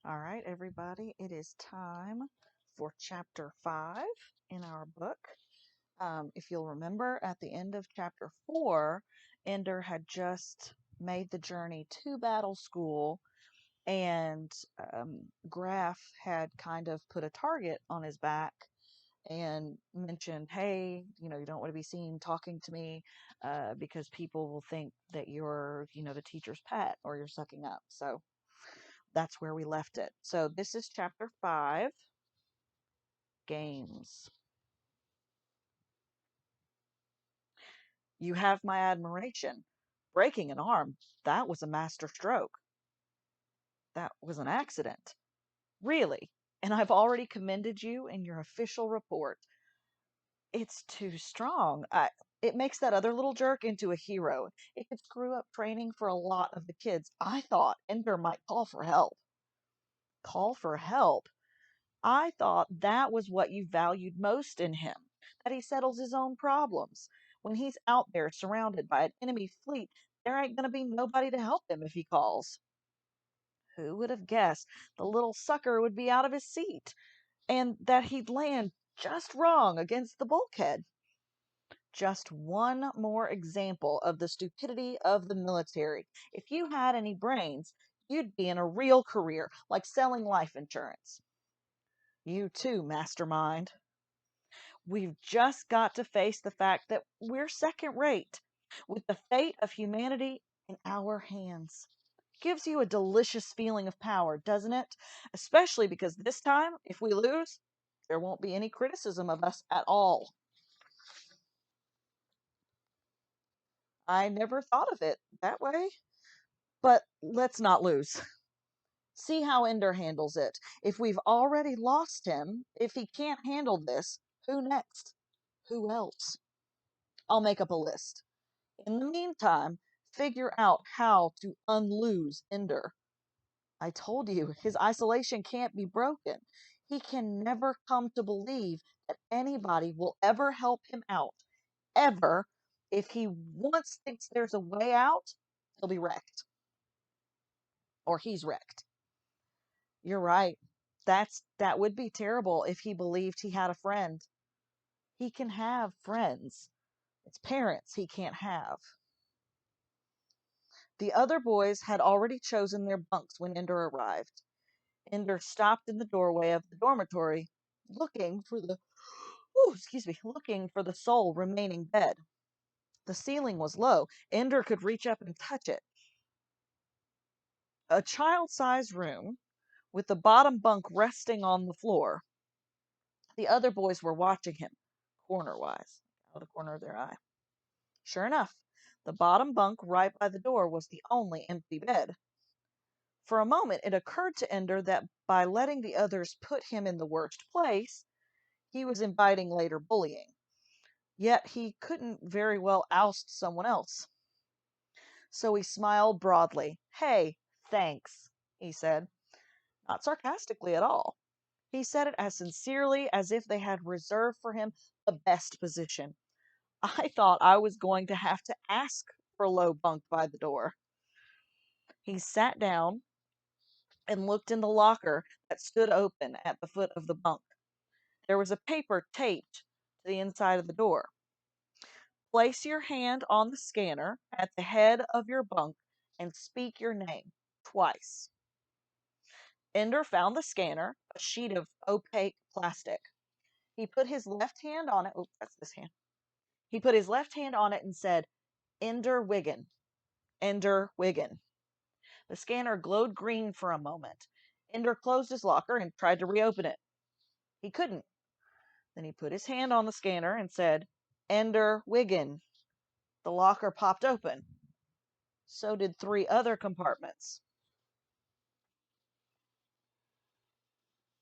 All right, everybody, it is time for chapter 5 in our book. If you'll remember, at the end of chapter 4, Ender had just made the journey to Battle School, and Graf had kind of put a target on his back and mentioned, hey, you don't want to be seen talking to me because people will think that you're, the teacher's pet or you're sucking up. So that's where we left it. So this is chapter 5, games. You have my admiration. Breaking an arm, that was a master stroke. That was an accident. Really. And I've already commended you in your official report. It's too strong. It makes that other little jerk into a hero. It could screw up training for a lot of the kids. I thought Ender might call for help. Call for help? I thought that was what you valued most in him, that he settles his own problems. When he's out there surrounded by an enemy fleet, there ain't going to be nobody to help him if he calls. Who would have guessed the little sucker would be out of his seat, and that he'd land just wrong against the bulkhead? Just one more example of the stupidity of the military. If you had any brains, you'd be in a real career, like selling life insurance. You too, mastermind. We've just got to face the fact that we're second rate, with the fate of humanity in our hands. Gives you a delicious feeling of power, doesn't it? Especially because this time, if we lose, there won't be any criticism of us at all. I never thought of it that way, but let's not lose. See how Ender handles it. If we've already lost him, if he can't handle this, who next? Who else? I'll make up a list. In the meantime, figure out how to unlose Ender. I told you, his isolation can't be broken. He can never come to believe that anybody will ever help him out. Ever. If he once thinks there's a way out, he'll be wrecked. Or he's wrecked. You're right. That would be terrible if he believed he had a friend. He can have friends. It's parents he can't have. The other boys had already chosen their bunks when Ender arrived. Ender stopped in the doorway of the dormitory, looking for looking for the sole remaining bed. The ceiling was low. Ender could reach up and touch it. A child-sized room, with the bottom bunk resting on the floor. The other boys were watching him, corner-wise, out of the corner of their eye. Sure enough, the bottom bunk right by the door was the only empty bed. For a moment it occurred to Ender that by letting the others put him in the worst place, he was inviting later bullying. Yet he couldn't very well oust someone else. So he smiled broadly. Hey, thanks, he said, not sarcastically at all. He said it as sincerely as if they had reserved for him the best position. I thought I was going to have to ask for low bunk by the door. He sat down and looked in the locker that stood open at the foot of the bunk. There was a paper taped to the inside of the door. Place your hand on the scanner at the head of your bunk and speak your name twice. Ender found the scanner, a sheet of opaque plastic. He put his left hand on it. Oh, that's this hand. He put his left hand on it and said, Ender Wiggin. Ender Wiggin. The scanner glowed green for a moment. Ender closed his locker and tried to reopen it. He couldn't. Then he put his hand on the scanner and said, Ender Wiggin. The locker popped open. So did 3 other compartments.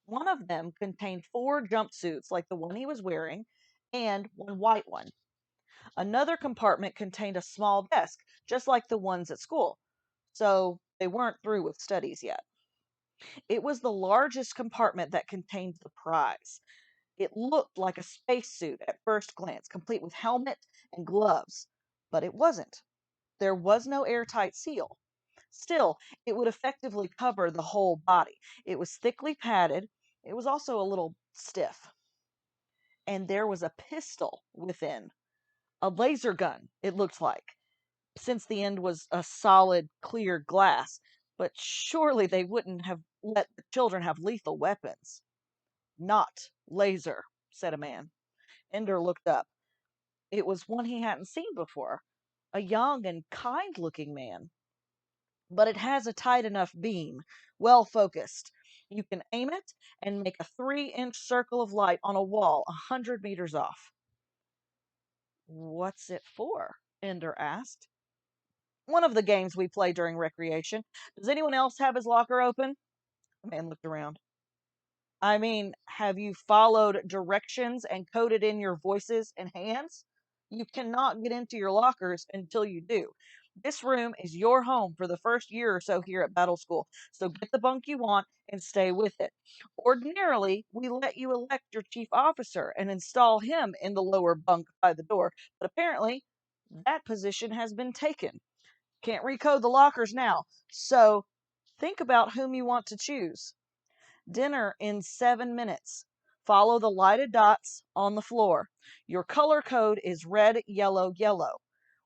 One of them contained 4 jumpsuits like the one he was wearing and one white one. Another compartment contained a small desk, just like the ones at school. So they weren't through with studies yet. It was the largest compartment that contained the prize. It looked like a spacesuit at first glance, complete with helmet and gloves. But it wasn't. There was no airtight seal. Still, it would effectively cover the whole body. It was thickly padded. It was also a little stiff. And there was a pistol within, a laser gun, it looked like, since the end was a solid, clear glass. But surely they wouldn't have let the children have lethal weapons. Not laser, said a man. Ender looked up. It was one he hadn't seen before, a young and kind looking man. But it has a tight enough beam, well focused. You can aim it and make a 3-inch circle of light on a wall 100 meters off. What's it for? Ender asked. One of the games we play during recreation. Does anyone else have his locker open? The man looked around. I mean, have you followed directions and coded in your voices and hands? You cannot get into your lockers until you do. This room is your home for the first year or so here at Battle School, so get the bunk you want and stay with it. Ordinarily, we let you elect your chief officer and install him in the lower bunk by the door, but apparently that position has been taken. Can't recode the lockers now, so think about whom you want to choose. Dinner in 7 minutes. Follow the lighted dots on the floor. Your color code is red, yellow, yellow.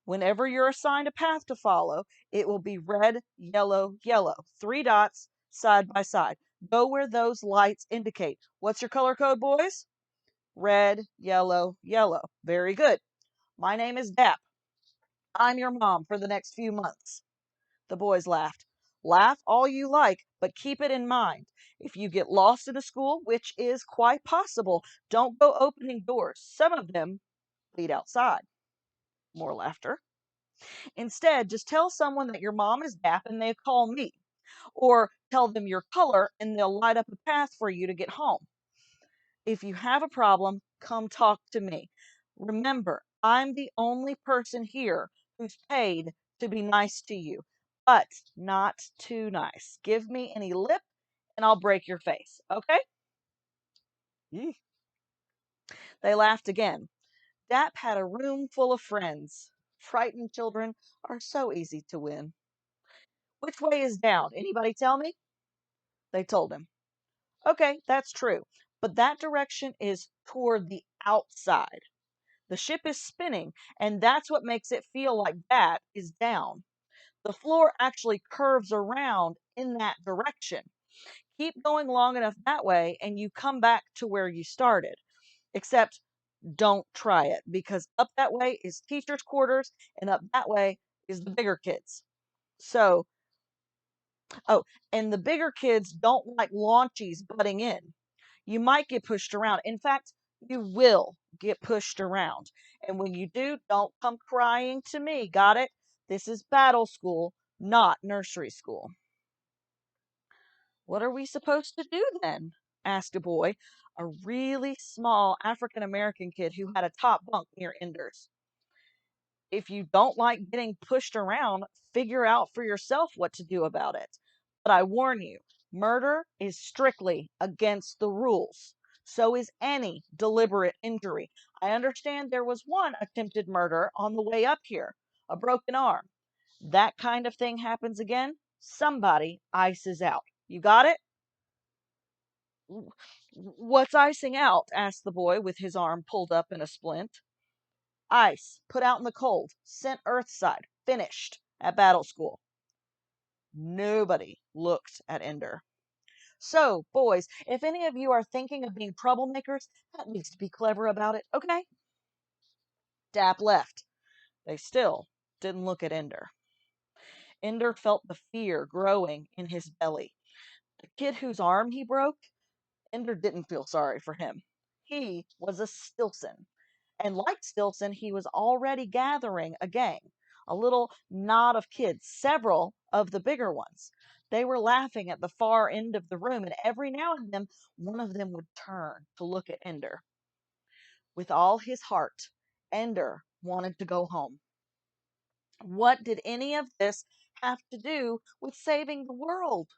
Whenever you're assigned a path to follow, it will be red, yellow, yellow. 3 dots side by side. Go where those lights indicate. What's your color code, boys? Red, yellow, yellow. Very good. My name is Dap. I'm your mom for the next few months. The boys laughed. Laugh all you like, but keep it in mind. If you get lost in a school, which is quite possible, don't go opening doors. Some of them lead outside. More laughter. Instead, just tell someone that your mom is Dap and they call me. Or tell them your color and they'll light up a path for you to get home. If you have a problem, come talk to me. Remember, I'm the only person here who's paid to be nice to you, but not too nice. Give me any lip and I'll break your face, okay? Eeh. They laughed again. Dap had a room full of friends. Frightened children are so easy to win. Which way is down? Anybody tell me? They told him. Okay, that's true, but that direction is toward the outside. The ship is spinning, and that's what makes it feel like that is down. The floor actually curves around in that direction. Keep going long enough that way, and you come back to where you started. Except don't try it, because up that way is teachers' quarters, and up that way is the bigger kids. So, oh, and the bigger kids don't like launchies butting in. You might get pushed around. In fact, you will get pushed around. And when you do, don't come crying to me. Got it? This is battle school, not nursery school. What are we supposed to do then? Asked a boy, a really small African American kid who had a top bunk near Ender's. If you don't like getting pushed around, figure out for yourself what to do about it. But I warn you, murder is strictly against the rules. So is any deliberate injury. I understand there was one attempted murder on the way up here, a broken arm. That kind of thing happens again, somebody ices out. You got it? What's icing out? Asked the boy with his arm pulled up in a splint. Ice, put out in the cold, sent Earthside, finished at battle school. Nobody looked at Ender. So, boys, if any of you are thinking of being troublemakers, at least be clever about it, okay? Dap left. They still didn't look at Ender. Ender felt the fear growing in his belly. The kid whose arm he broke, Ender didn't feel sorry for him. He was a Stilson. And like Stilson, he was already gathering a gang, a little knot of kids, several of the bigger ones. They were laughing at the far end of the room, and every now and then one of them would turn to look at Ender. With all his heart, Ender wanted to go home. What did any of this have to do with saving the world?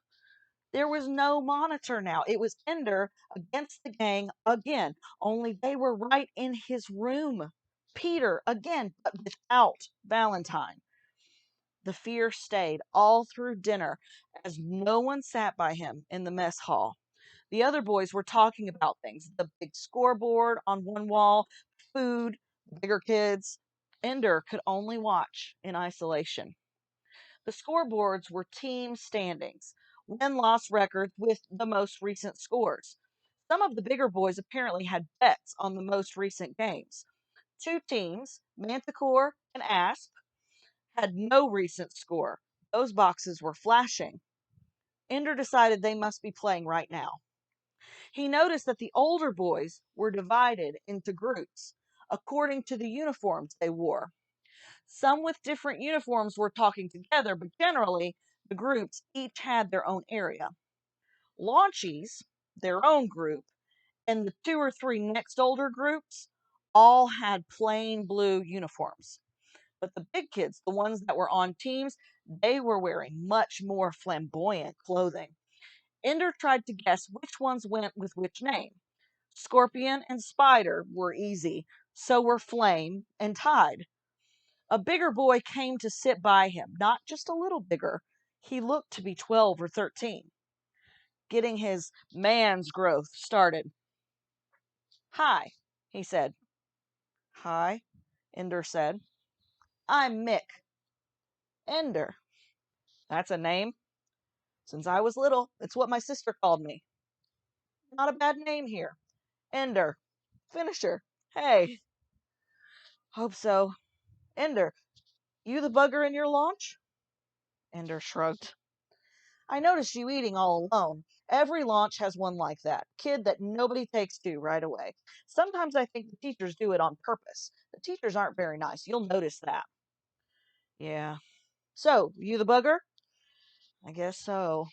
There was no monitor now. It was Ender against the gang again, only they were right in his room. Peter again, but without Valentine. The fear stayed all through dinner as no one sat by him in the mess hall. The other boys were talking about things, the big scoreboard on one wall, food, bigger kids. Ender could only watch in isolation. The scoreboards were team standings, win-loss records with the most recent scores. Some of the bigger boys apparently had bets on the most recent games. Two teams, Manticore and Asp, had no recent score. Those boxes were flashing. Ender decided they must be playing right now. He noticed that the older boys were divided into groups according to the uniforms they wore. Some with different uniforms were talking together, but generally, the groups each had their own area. Launchies, their own group, and the two or three next older groups all had plain blue uniforms. But the big kids, the ones that were on teams, they were wearing much more flamboyant clothing. Ender tried to guess which ones went with which name. Scorpion and Spider were easy, so were Flame and Tide. A bigger boy came to sit by him, not just a little bigger. He looked to be 12 or 13, getting his man's growth started. Hi, he said. Hi, Ender said. I'm Mick. Ender. That's a name. Since I was little, it's what my sister called me. Not a bad name here. Ender. Finisher. Hey. Hope so. Ender, you the bugger in your launch? Ender shrugged. I noticed you eating all alone. Every launch has one like that. Kid that nobody takes to right away. Sometimes I think the teachers do it on purpose. The teachers aren't very nice. You'll notice that. Yeah. So, you the bugger? I guess so.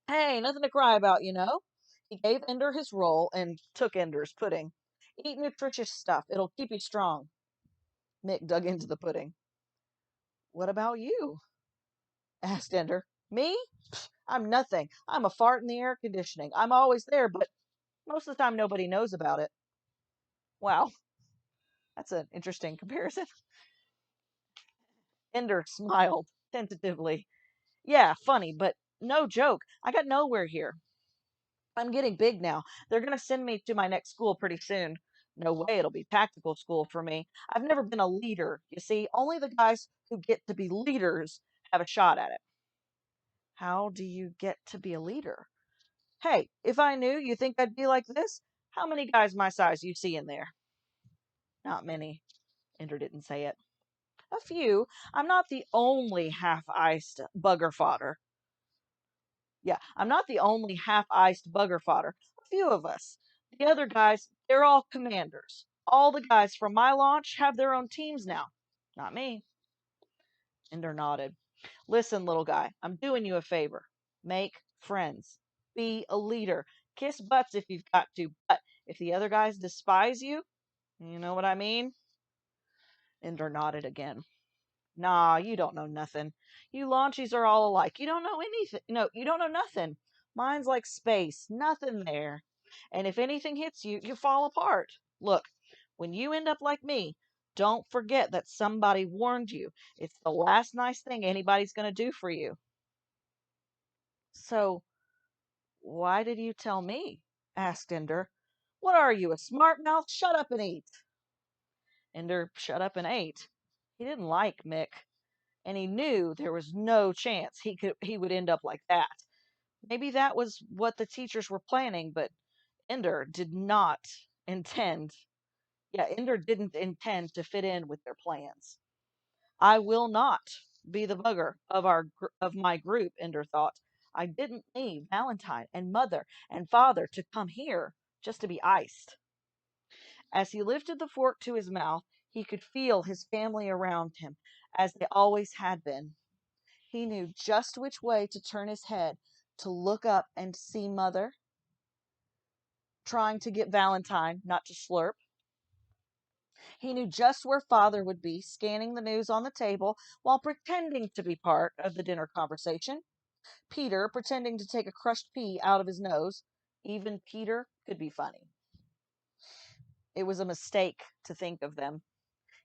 Hey, nothing to cry about, you know? He gave Ender his roll and took Ender's pudding. Eat nutritious stuff. It'll keep you strong. Mick dug into the pudding. What about you? Asked Ender. Me? I'm nothing. I'm a fart in the air conditioning. I'm always there, but most of the time nobody knows about it. Wow, that's an interesting comparison. Ender smiled tentatively. Yeah, funny, but no joke. I got nowhere here. I'm getting big now. They're going to send me to my next school pretty soon. No way it'll be tactical school for me. I've never been a leader. You see, only the guys who get to be leaders have a shot at it. How do you get to be a leader? Hey, if I knew you think I'd be like this, how many guys my size you see in there? Not many. Ender didn't say it. A few. I'm not the only half-iced bugger fodder. Yeah, I'm not the only half-iced bugger fodder. A few of us. The other guys, they're all commanders. All the guys from my launch have their own teams now. Not me. Ender nodded. Listen, little guy, I'm doing you a favor. Make friends. Be a leader. Kiss butts if you've got to, but if the other guys despise you, you know what I mean? Ender nodded again. Nah, you don't know nothing. You launchies are all alike. You don't know anything. No, you don't know nothing. Mine's like space. Nothing there. And if anything hits you, you fall apart. Look, when you end up like me, don't forget that somebody warned you. It's the last nice thing anybody's going to do for you. So, why did you tell me? Asked Ender. What are you, a smart mouth? Shut up and eat. Ender shut up and ate. He didn't like Mick, and he knew there was no chance he would end up like that. Maybe that was what the teachers were planning, but Ender did not intend. Yeah, Ender didn't intend to fit in with their plans. I will not be the bugger of my group, Ender thought. I didn't leave Valentine and Mother and Father to come here just to be iced. As he lifted the fork to his mouth, he could feel his family around him, as they always had been. He knew just which way to turn his head to look up and see Mother, trying to get Valentine not to slurp. He knew just where Father would be, scanning the news on the table while pretending to be part of the dinner conversation. Peter pretending to take a crushed pea out of his nose. Even Peter could be funny. It was a mistake to think of them.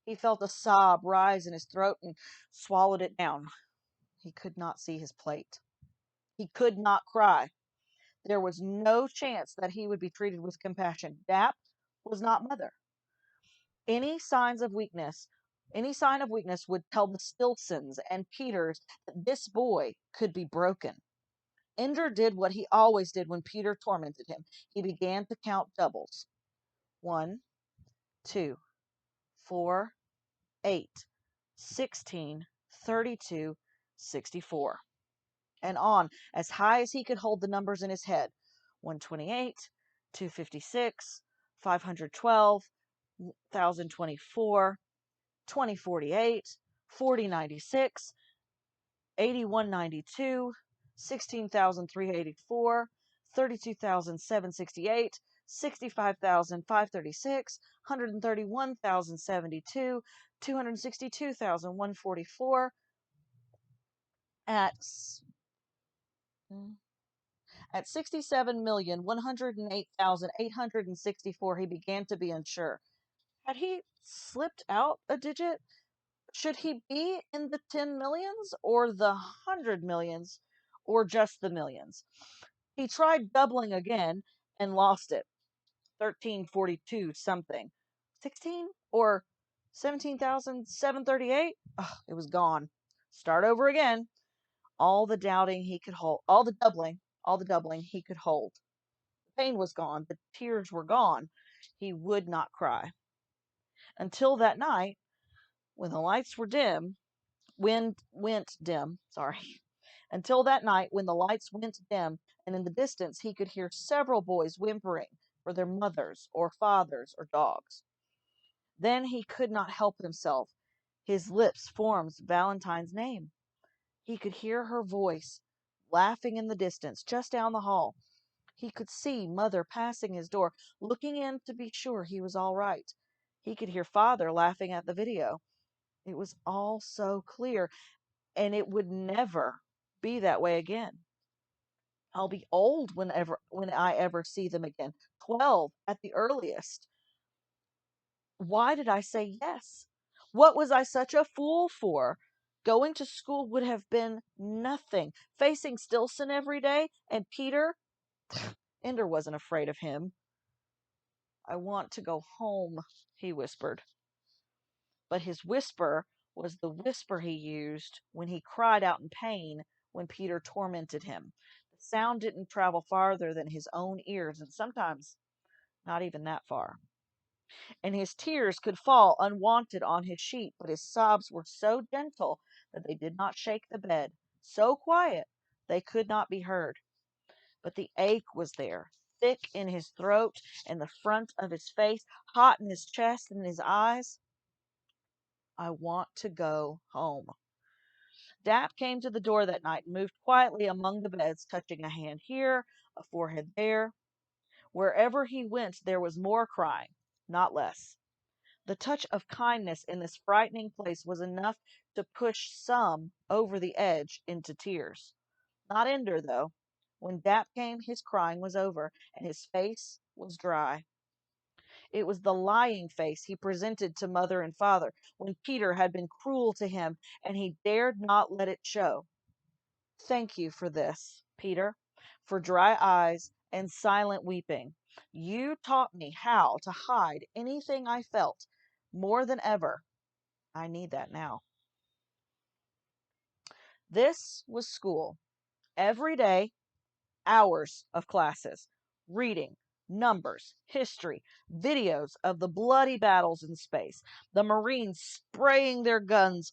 He felt a sob rise in his throat and swallowed it down. He could not see his plate. He could not cry. There was no chance that he would be treated with compassion. Dap was not Mother. Any signs of weakness, any sign of weakness would tell the Stilsons and Peters that this boy could be broken. Ender did what he always did when Peter tormented him. He began to count doubles. 1, 2, 4, 8, 16, 32, 64. And on, as high as he could hold the numbers in his head. 128, 256, 512, 1024, 2048, 4096, 8192, 16,384, 32,768, 65,536, 131,072, 262,144. At 67,108,864, he began to be unsure. Had he slipped out a digit? Should he be in the 10 millions or the 100 millions or just the millions? He tried doubling again and lost it. 1342 something. 16 or 17,738? It was gone. Start over again. All the doubting he could hold, all the doubling he could hold. The pain was gone, the tears were gone. He would not cry. Until that night, when the lights were dim, went dim, sorry. Until that night when the lights went dim, and in the distance he could hear several boys whimpering for their mothers or fathers or dogs. Then he could not help himself. His lips formed Valentine's name. He could hear her voice, laughing in the distance, just down the hall. He could see Mother passing his door, looking in to be sure he was all right. He could hear Father laughing at the video. It was all so clear, and it would never be that way again. I'll be old when I ever see them again. 12 at the earliest. Why did I say yes? What was I such a fool for? Going to school would have been nothing. Facing Stilson every day and Peter, Ender wasn't afraid of him. I want to go home, he whispered. But his whisper was the whisper he used when he cried out in pain when Peter tormented him. The sound didn't travel farther than his own ears, and sometimes not even that far. And his tears could fall unwanted on his sheet, but his sobs were so gentle that they did not shake the bed, so quiet they could not be heard. But the ache was there, thick in his throat and the front of his face, hot in his chest and in his eyes. I want to go home. Dap came to the door that night and moved quietly among the beds, touching a hand here, a forehead there. Wherever he went, there was more crying, not less. The touch of kindness in this frightening place was enough to push some over the edge into tears. Not Ender, though. When Dap came, his crying was over, and his face was dry. It was the lying face he presented to Mother and Father when Peter had been cruel to him, and he dared not let it show. Thank you for this, Peter, for dry eyes and silent weeping. You taught me how to hide anything I felt more than ever. I need that now. This was school. Every day, hours of classes, reading, numbers, history, videos of the bloody battles in space, the Marines spraying their guts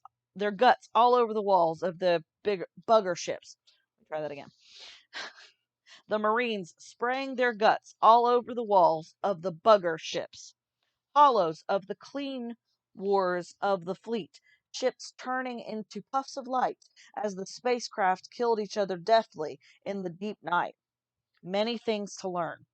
all over the walls of the big bugger ships. Let me try that again. The Marines spraying their guts all over the walls of the bugger ships, hollows of the clean wars of the fleet, ships turning into puffs of light as the spacecraft killed each other deftly in the deep night. Many things to learn.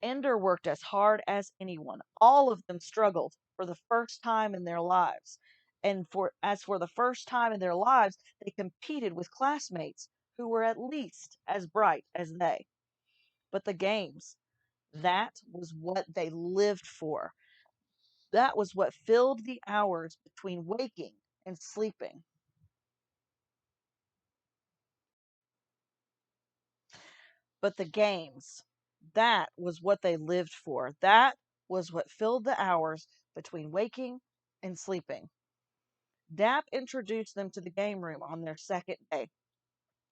Ender worked as hard as anyone. All of them struggled for the first time in their lives. And for the first time in their lives, they competed with classmates who were at least as bright as they. But the games, that was what they lived for. That was what filled the hours between waking and sleeping. But the games, that was what they lived for. That was what filled the hours between waking and sleeping. Dap introduced them to the game room on their second day.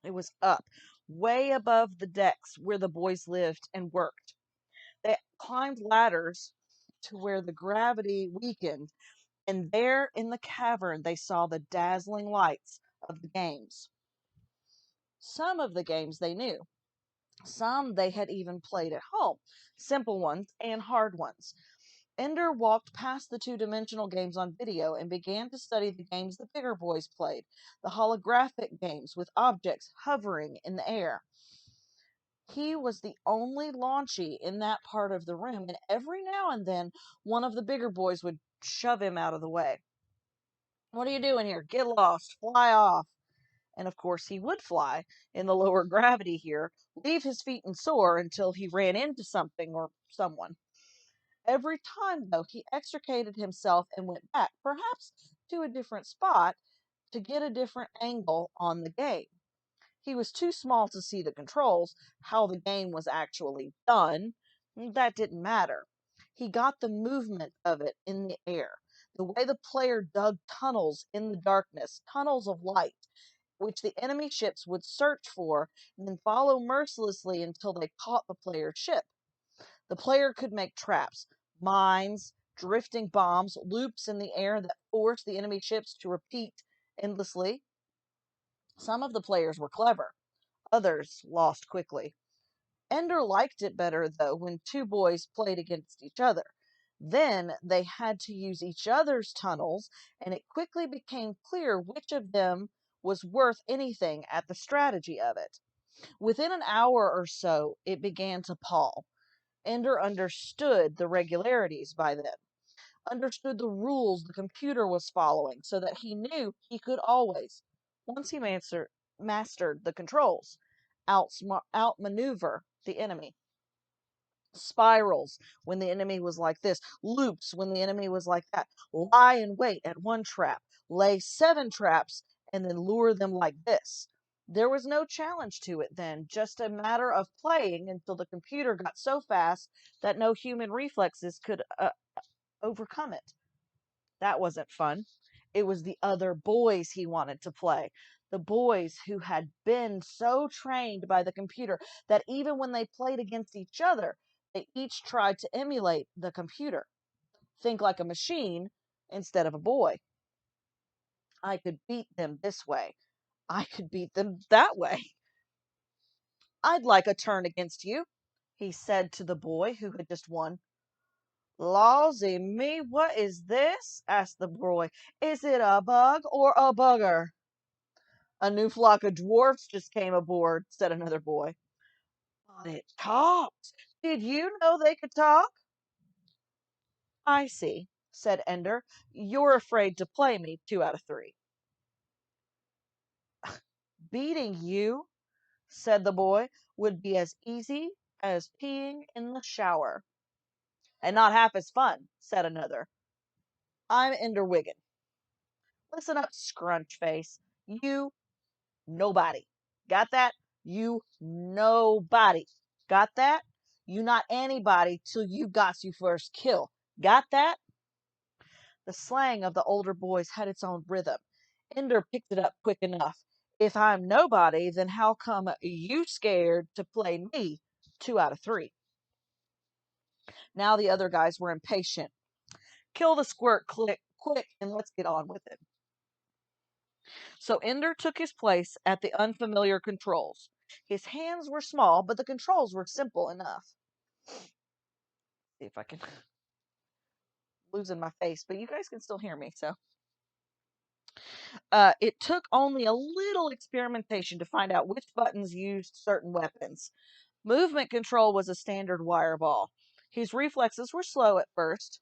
It was up, way above the decks where the boys lived and worked. They climbed ladders to where the gravity weakened, and there in the cavern they saw the dazzling lights of the games. Some of the games they knew, some they had even played at home, simple ones and hard ones. Ender walked past the two-dimensional games on video and began to study the games the bigger boys played, the holographic games with objects hovering in the air. He was the only launchy in that part of the room, and every now and then one of the bigger boys would shove him out of the way. "What are you doing here? Get lost. Fly off." And of course he would fly in the lower gravity here, leave his feet and soar until he ran into something or someone. Every time, though, he extricated himself and went back, perhaps to a different spot, to get a different angle on the game. He was too small to see the controls, how the game was actually done. That didn't matter. He got the movement of it in the air, the way the player dug tunnels in the darkness, tunnels of light, which the enemy ships would search for and then follow mercilessly until they caught the player's ship. The player could make traps, mines, drifting bombs, loops in the air that forced the enemy ships to repeat endlessly. Some of the players were clever, others lost quickly. Ender liked it better, though, when two boys played against each other. Then they had to use each other's tunnels, and it quickly became clear which of them was worth anything at the strategy of it. Within an hour or so, it began to pall. Ender understood the regularities by then, understood the rules the computer was following, so that he knew he could always, once he mastered the controls, outmaneuver the enemy. Spirals when the enemy was like this, loops when the enemy was like that, lie in wait at one trap, lay 7 traps, and then lure them like this. There was no challenge to it then, just a matter of playing until the computer got so fast that no human reflexes could overcome it. That wasn't fun. It was the other boys he wanted to play. The boys who had been so trained by the computer that even when they played against each other, they each tried to emulate the computer. Think like a machine instead of a boy. I could beat them this way. I could beat them that way. "I'd like a turn against you," he said to the boy who had just won. "Lawsy me, what is this?" asked the boy. "Is it a bug or a bugger?" "A new flock of dwarfs just came aboard," said another boy. "But it talks. Did you know they could talk?" "I see," said Ender. "You're afraid to play me 2 out of 3." "Beating you," said the boy, "would be as easy as peeing in the shower." "And not half as fun," said another. "I'm Ender Wiggin. Listen up, scrunch face. You nobody. Got that? You nobody. Got that? You not anybody till you got you first kill. Got that?" The slang of the older boys had its own rhythm. Ender picked it up quick enough. "If I'm nobody, then how come you scared to play me 2 out of 3?" Now the other guys were impatient. "Kill the squirt quick and let's get on with it." So Ender took his place at the unfamiliar controls. His hands were small, but the controls were simple enough. See if I can losing my face, but you guys can still hear me. So it took only a little experimentation to find out which buttons used certain weapons. Movement control was a standard wire ball. His reflexes were slow at first.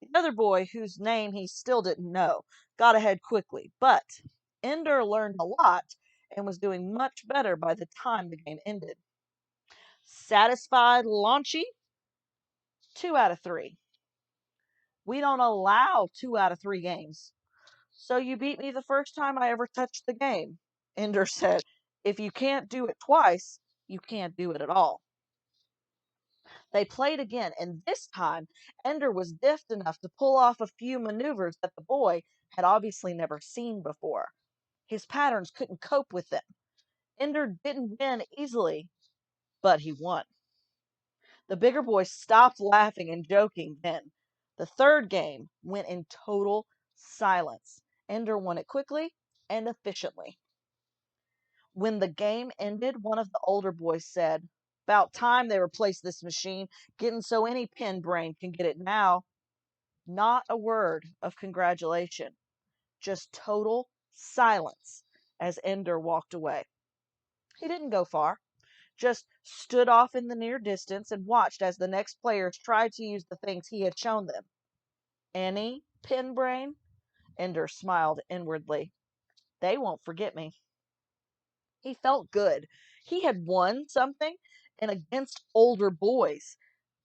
The other boy, whose name he still didn't know, got ahead quickly, but Ender learned a lot and was doing much better by the time the game ended. Satisfied, Launchy? 2 out of 3. We don't allow 2 out of 3 games. So you beat me the first time I ever touched the game. Ender said, if you can't do it twice, you can't do it at all. They played again, and this time Ender was deft enough to pull off a few maneuvers that the boy had obviously never seen before. His patterns couldn't cope with them. Ender didn't win easily, but he won. The bigger boys stopped laughing and joking then. The third game went in total silence. Ender won it quickly and efficiently. When the game ended, one of the older boys said, about time they replaced this machine, getting so any pin brain can get it now. Not a word of congratulation, just total silence as Ender walked away. He didn't go far, just stood off in the near distance and watched as the next players tried to use the things he had shown them. Any pin brain? Ender smiled inwardly. They won't forget me. He felt good. He had won something and against older boys.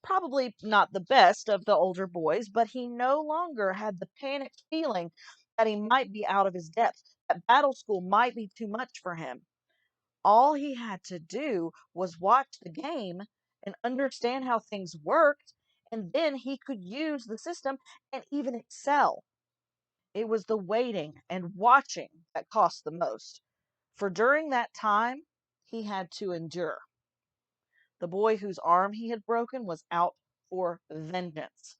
Probably not the best of the older boys, but he no longer had the panicked feeling that he might be out of his depth, that battle school might be too much for him. All he had to do was watch the game and understand how things worked, and then he could use the system and even excel. It was the waiting and watching that cost the most. For during that time, he had to endure. The boy whose arm he had broken was out for vengeance.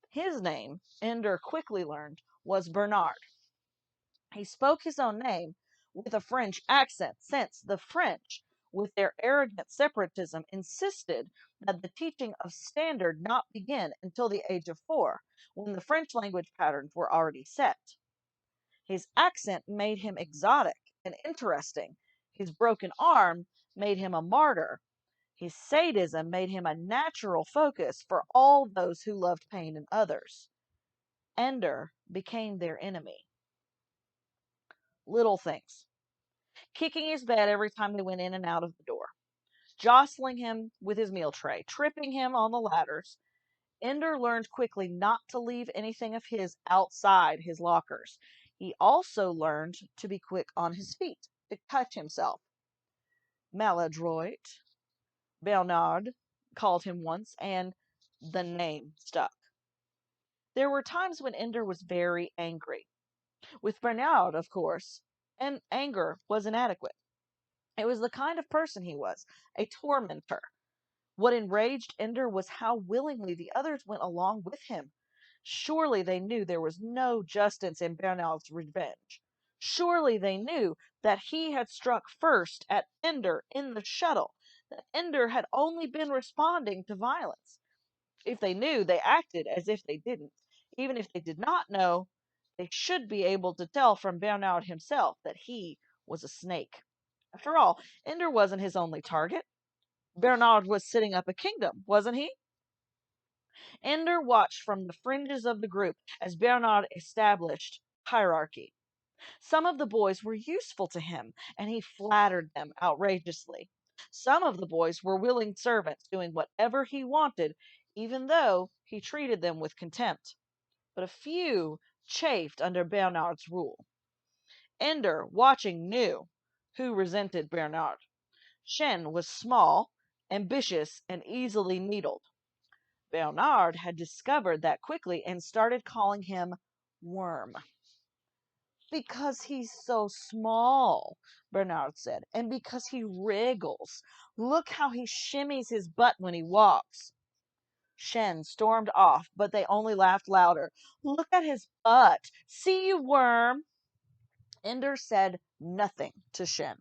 His name, Ender quickly learned, was Bernard. He spoke his own name with a French accent, since the French, with their arrogant separatism, insisted that the teaching of standard not begin until the age of 4, when the French language patterns were already set. His accent made him exotic and interesting. His broken arm made him a martyr. His sadism made him a natural focus for all those who loved pain in others. Ender became their enemy. Little things. Kicking his bed every time they went in and out of the door. Jostling him with his meal tray. Tripping him on the ladders. Ender learned quickly not to leave anything of his outside his lockers. He also learned to be quick on his feet, to catch himself. Maladroit, Bernard called him once, and the name stuck. There were times when Ender was very angry. With Bernard, of course, and anger was inadequate. It was the kind of person he was, a tormentor. What enraged Ender was how willingly the others went along with him. Surely they knew there was no justice in Bernard's revenge. Surely they knew that he had struck first at Ender in the shuttle, that Ender had only been responding to violence. If they knew, they acted as if they didn't. Even if they did not know, they should be able to tell from Bernard himself that he was a snake. After all, Ender wasn't his only target. Bernard was setting up a kingdom, wasn't he? Ender watched from the fringes of the group as Bernard established hierarchy. Some of the boys were useful to him, and he flattered them outrageously. Some of the boys were willing servants, doing whatever he wanted, even though he treated them with contempt. But a few chafed under Bernard's rule. Ender, watching, knew who resented Bernard. Shen was small, ambitious, and easily needled. Bernard had discovered that quickly and started calling him Worm. Because he's so small, Bernard said, and because he wriggles. Look how he shimmies his butt when he walks. Shen stormed off, but they only laughed louder. Look at his butt. See you, Worm. Ender said nothing to Shen.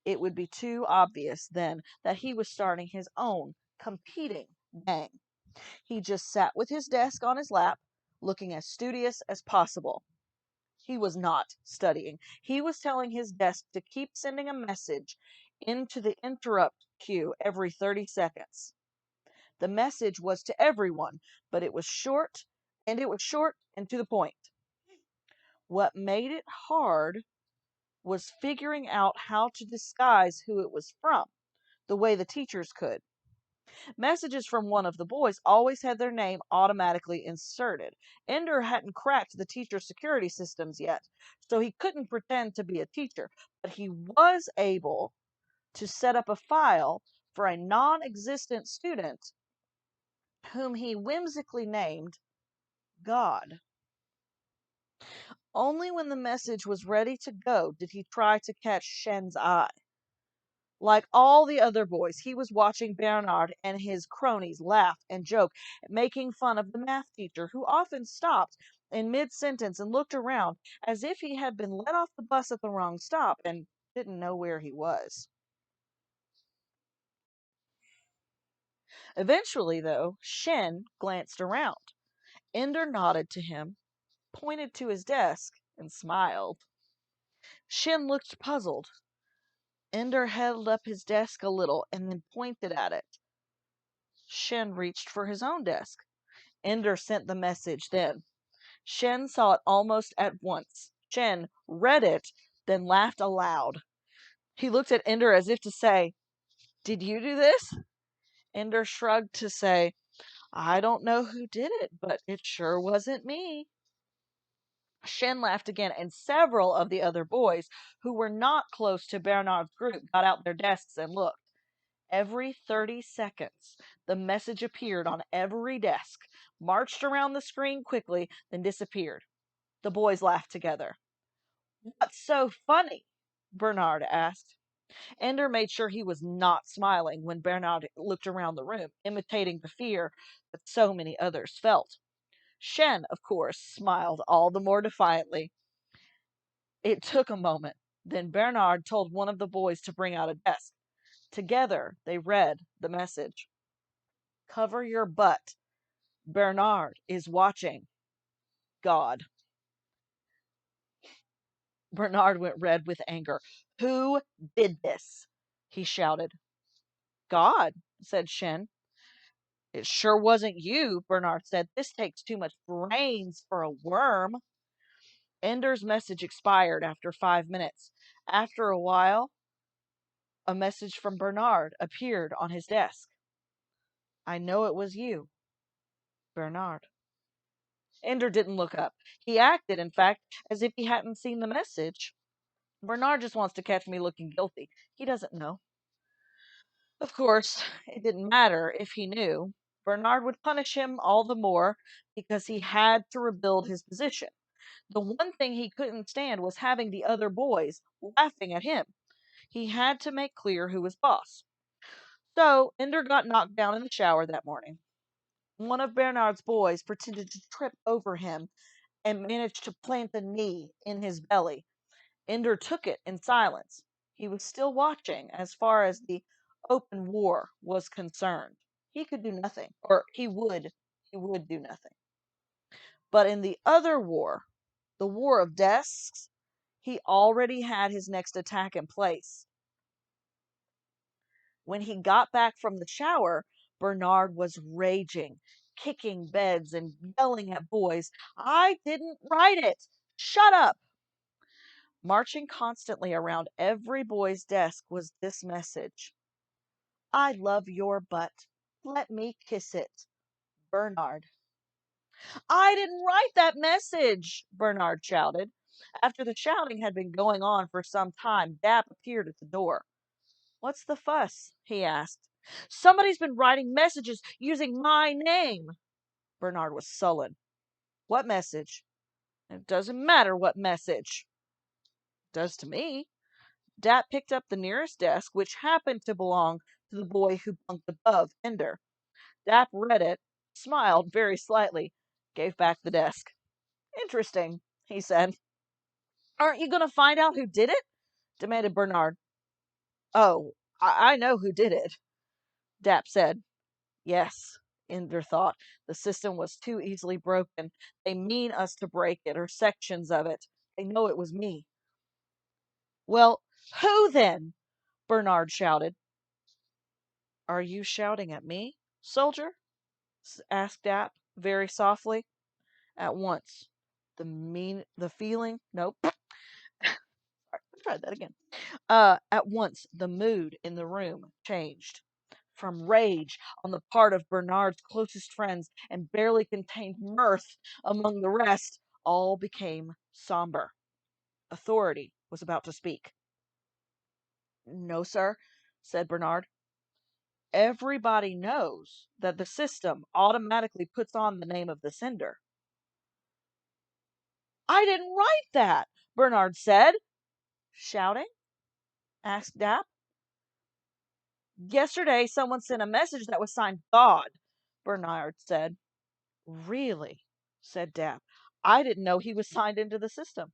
It would be too obvious then that he was starting his own competing gang. He just sat with his desk on his lap, looking as studious as possible. He was not studying. He was telling his desk to keep sending a message into the interrupt queue every 30 seconds. The message was to everyone, but it was short and to the point. What made it hard was figuring out how to disguise who it was from, the way the teachers could. Messages from one of the boys always had their name automatically inserted. Ender hadn't cracked the teacher security systems yet, so he couldn't pretend to be a teacher, but he was able to set up a file for a non existent student whom he whimsically named God. Only when the message was ready to go did he try to catch Shen's eye. Like all the other boys, he was watching Bernard and his cronies laugh and joke, making fun of the math teacher, who often stopped in mid sentence and looked around as if he had been let off the bus at the wrong stop and didn't know where he was. Eventually, though, Shen glanced around. Ender nodded to him, pointed to his desk, and smiled. Shen looked puzzled. Ender held up his desk a little and then pointed at it. Shen reached for his own desk. Ender sent the message then. Shen saw it almost at once. Shen read it, then laughed aloud. He looked at Ender as if to say, "Did you do this?" Ender shrugged to say, "I don't know who did it, but it sure wasn't me." Shen laughed again, and several of the other boys who were not close to Bernard's group got out their desks and looked. Every 30 seconds, the message appeared on every desk, marched around the screen quickly, then disappeared. The boys laughed together. "What's so funny?" Bernard asked. Ender made sure he was not smiling when Bernard looked around the room, imitating the fear that so many others felt. Shen, of course, smiled all the more defiantly. It took a moment. Then Bernard told one of the boys to bring out a desk. Together, they read the message. "Cover your butt. Bernard is watching. God." Bernard went red with anger. "Who did this?" he shouted. "God," said Shen. "It sure wasn't you," Bernard said. "This takes too much brains for a worm." Ender's message expired after 5 minutes. After a while, a message from Bernard appeared on his desk. "I know it was you, Bernard." Ender didn't look up. He acted, in fact, as if he hadn't seen the message. "Bernard just wants to catch me looking guilty. He doesn't know." Of course, it didn't matter if he knew. Bernard would punish him all the more because he had to rebuild his position. The one thing he couldn't stand was having the other boys laughing at him. He had to make clear who was boss. So Ender got knocked down in the shower that morning. One of Bernard's boys pretended to trip over him and managed to plant a knee in his belly. Ender took it in silence. He was still watching as far as the open war was concerned. He could do nothing, or he would do nothing. But in the other war, the war of desks, he already had his next attack in place. When he got back from the shower, Bernard was raging, kicking beds and yelling at boys, "I didn't write it! Shut up!" Marching constantly around every boy's desk was this message: "I love your butt. Let me kiss it. Bernard." "I didn't write that message!" Bernard shouted. After the shouting had been going on for some time, Dap appeared at the door. "What's the fuss?" he asked. "Somebody's been writing messages using my name." Bernard was sullen. "What message?" "It doesn't matter what message." "It does to me." Dap picked up the nearest desk, which happened to belong to the boy who bunked above Ender. Dap read it, smiled very slightly, gave back the desk. "Interesting," he said. "Aren't you going to find out who did it?" demanded Bernard. "Oh, I know who did it," Dap said. Yes, Ender thought, the system was too easily broken. They mean us to break it, or sections of it. They know it was me. "Well, who then?" Bernard shouted. "Are you shouting at me, soldier?" asked Dap very softly. At once, the feeling, nope, let's try that again. At once, the mood in the room changed. from rage on the part of Bernard's closest friends and barely contained mirth among the rest, all became somber. Authority was about to speak. "No, sir," said Bernard. "Everybody knows that the system automatically puts on the name of the sender." "I didn't write that," Bernard said. "Shouting?" asked Dap. "Yesterday someone sent a message that was signed God," Bernard said. "Really?" said Dap. "I didn't know he was signed into the system."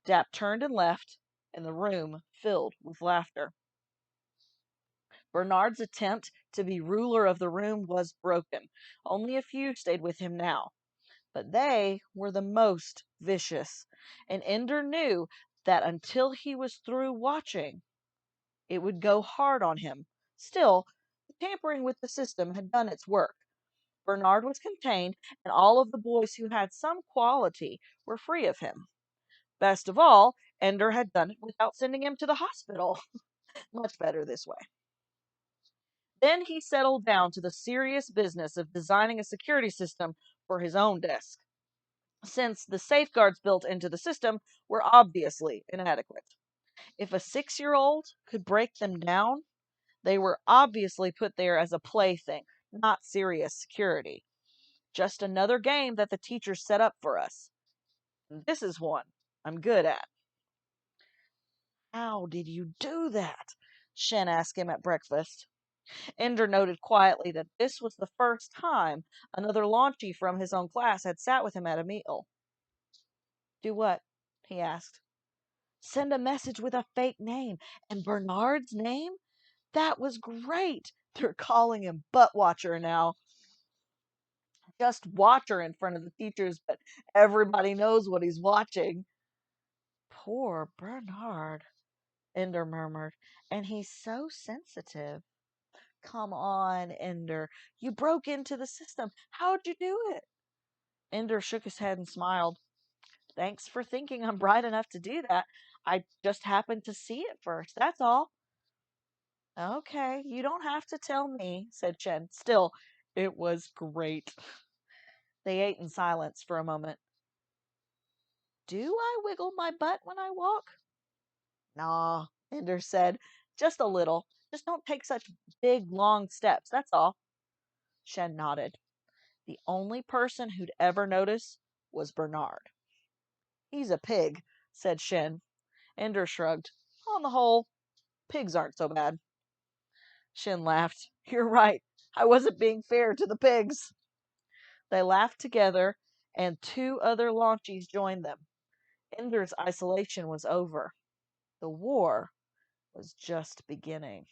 Dap turned and left, and the room filled with laughter. Bernard's attempt to be ruler of the room was broken. Only a few stayed with him now, but they were the most vicious, and Ender knew that until he was through watching, it would go hard on him. Still, the tampering with the system had done its work. Bernard was contained, and all of the boys who had some quality were free of him. Best of all, Ender had done it without sending him to the hospital. Much better this way. Then he settled down to the serious business of designing a security system for his own desk, since the safeguards built into the system were obviously inadequate. If a 6-year-old could break them down, they were obviously put there as a plaything, not serious security. Just another game that the teachers set up for us. And this is one I'm good at. "How did you do that?" Shen asked him at breakfast. Ender noted quietly that this was the first time another launchy from his own class had sat with him at a meal. "Do what?" he asked. "Send a message with a fake name. And Bernard's name? That was great. They're calling him Butt Watcher now. Just Watcher in front of the teachers, but everybody knows what he's watching." "Poor Bernard," Ender murmured. "And he's so sensitive." "Come on, Ender. You broke into the system. How'd you do it?" Ender shook his head and smiled. "Thanks for thinking I'm bright enough to do that. I just happened to see it first, that's all." "Okay, you don't have to tell me," said Chen. "Still, it was great." They ate in silence for a moment. "Do I wiggle my butt when I walk?" "Nah," Ender said. "Just a little. Just don't take such big, long steps, that's all." Shen nodded. The only person who'd ever notice was Bernard. "He's a pig," said Shen. Ender shrugged. "On the whole, pigs aren't so bad." Shen laughed. "You're right. I wasn't being fair to the pigs." They laughed together, and 2 other launchies joined them. Ender's isolation was over. The war was just beginning.